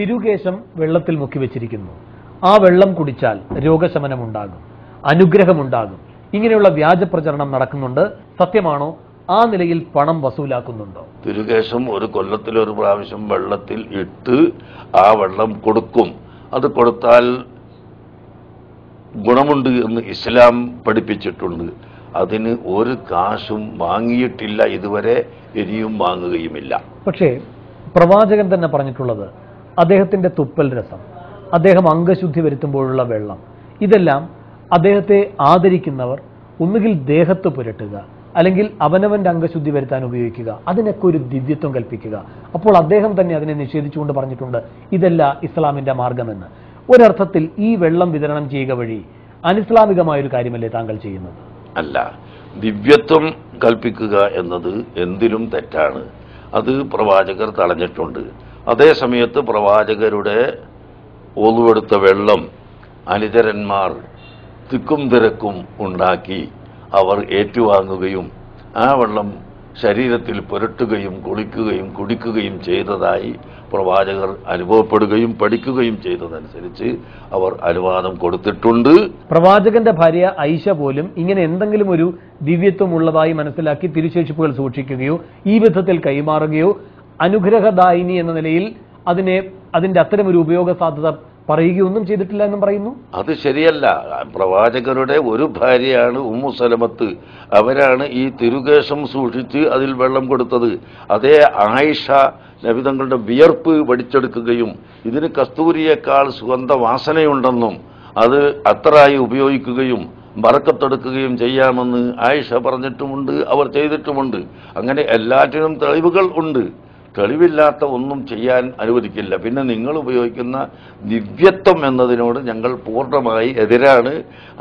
തിരുകേശം വെള്ളത്തിൽ മുക്കി വെച്ചിരിക്കുന്നു, ആ വെള്ളം കുടിച്ചാൽ രോഗശമനമുണ്ടാകും, അനുഗ്രഹമുണ്ടാകും, ഇങ്ങനെയുള്ള വ്യാജ പ്രചരണം നടക്കുന്നുണ്ട്. സത്യമാണോ? ആ നിലയിൽ പണം വസൂലാക്കുന്നുണ്ടോ? തിരുകേശം ഒരു കൊല്ലത്തിലൊരു പ്രാവശ്യം വെള്ളത്തിൽ ഇട്ട് ആ വെള്ളം കൊടുക്കും. അത് കൊടുത്താൽ ഗുണമുണ്ട് എന്ന് ഇസ്ലാം പഠിപ്പിച്ചിട്ടുണ്ട്. അതിന് ഒരു കാശും വാങ്ങിയിട്ടില്ല ഇതുവരെ, ഇനിയും വാങ്ങുകയുമില്ല. പക്ഷേ പ്രവാചകൻ തന്നെ പറഞ്ഞിട്ടുള്ളത് അദ്ദേഹത്തിന്റെ തുപ്പൽ രസം, അദ്ദേഹം അംഗശുദ്ധി വരുത്തുമ്പോഴുള്ള വെള്ളം, ഇതെല്ലാം അദ്ദേഹത്തെ ആദരിക്കുന്നവർ ഒന്നുകിൽ ദേഹത്ത് പുരട്ടുക, അല്ലെങ്കിൽ അവനവന്റെ അംഗശുദ്ധി വരുത്താൻ ഉപയോഗിക്കുക, അതിനൊക്കെ ഒരു ദിവ്യത്വം കൽപ്പിക്കുക. അപ്പോൾ അദ്ദേഹം തന്നെ അതിനെ നിഷേധിച്ചുകൊണ്ട് പറഞ്ഞിട്ടുണ്ട് ഇതല്ല ഇസ്ലാമിന്റെ മാർഗമെന്ന്. ഒരർത്ഥത്തിൽ ഈ വെള്ളം വിതരണം ചെയ്യുക വഴി അനിസ്ലാമികമായൊരു കാര്യമല്ലേ താങ്കൾ ചെയ്യുന്നത്? അല്ല, ദിവ്യത്വം കൽപ്പിക്കുക എന്നത് എന്തിലും തെറ്റാണ്. അത് പ്രവാചകർ തടഞ്ഞിട്ടുണ്ട്. അതേസമയത്ത് പ്രവാചകരുടെ ഒളുവെടുത്ത വെള്ളം അനുചരന്മാർ തിക്കും തിരക്കും ഉണ്ടാക്കി അവർ ഏറ്റുവാങ്ങുകയും ആ വെള്ളം ശരീരത്തിൽ പുരട്ടുകയും കുളിക്കുകയും കുടിക്കുകയും ചെയ്തതായി പ്രവാചകർ അനുഭവപ്പെടുകയും പഠിക്കുകയും ചെയ്തതനുസരിച്ച് അവർ അനുവാദം കൊടുത്തിട്ടുണ്ട്. പ്രവാചകന്റെ ഭാര്യ ഐഷ പോലും ഇങ്ങനെ എന്തെങ്കിലും ഒരു ദിവ്യത്വം ഉള്ളതായി മനസ്സിലാക്കി തിരുശേഷിപ്പുകൾ സൂക്ഷിക്കുകയോ ഈ വിധത്തിൽ കൈമാറുകയോ അനുഗ്രഹദായിനി എന്ന നിലയിൽ അതിന്റെ അത്തരമൊരു ഉപയോഗ സാധ്യത പറയുകയൊന്നും ചെയ്തിട്ടില്ല എന്നും പറയുന്നു. അത് ശരിയല്ല. പ്രവാചകരുടെ ഒരു ഭാര്യയാണ് ഉമ്മു സലമത്ത്. അവരാണ് ഈ തിരുകേശം സൂക്ഷിച്ച് അതിൽ വെള്ളം കൊടുത്തത്. അതേ ആയിഷ നബി തങ്ങളുടെ വിയർപ്പ് വടിച്ചെടുക്കുകയും ഇതിന് കസ്തൂരിയേക്കാൾ സുഗന്ധ വാസനയുണ്ടെന്നും അത് അത്രയായി ഉപയോഗിക്കുകയും ബറക്കത്തെടുക്കുകയും ചെയ്യാമെന്ന് ആയിഷ പറഞ്ഞിട്ടുമുണ്ട്, അവർ ചെയ്തിട്ടുമുണ്ട്. അങ്ങനെ എല്ലാറ്റിനും തെളിവുകൾ ഉണ്ട്. തെളിവില്ലാത്ത ഒന്നും ചെയ്യാൻ അനുവദിക്കില്ല. പിന്നെ നിങ്ങൾ ഉപയോഗിക്കുന്ന ദിവ്യത്വം എന്നതിനോട് ഞങ്ങൾ പൂർണ്ണമായി എതിരാണ്.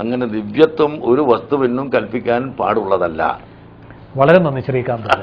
അങ്ങനെ ദിവ്യത്വം ഒരു വസ്തുവിനും കൽപ്പിക്കാൻ പാടുള്ളതല്ല. വളരെ നന്ദി ശ്രീകാന്ത്.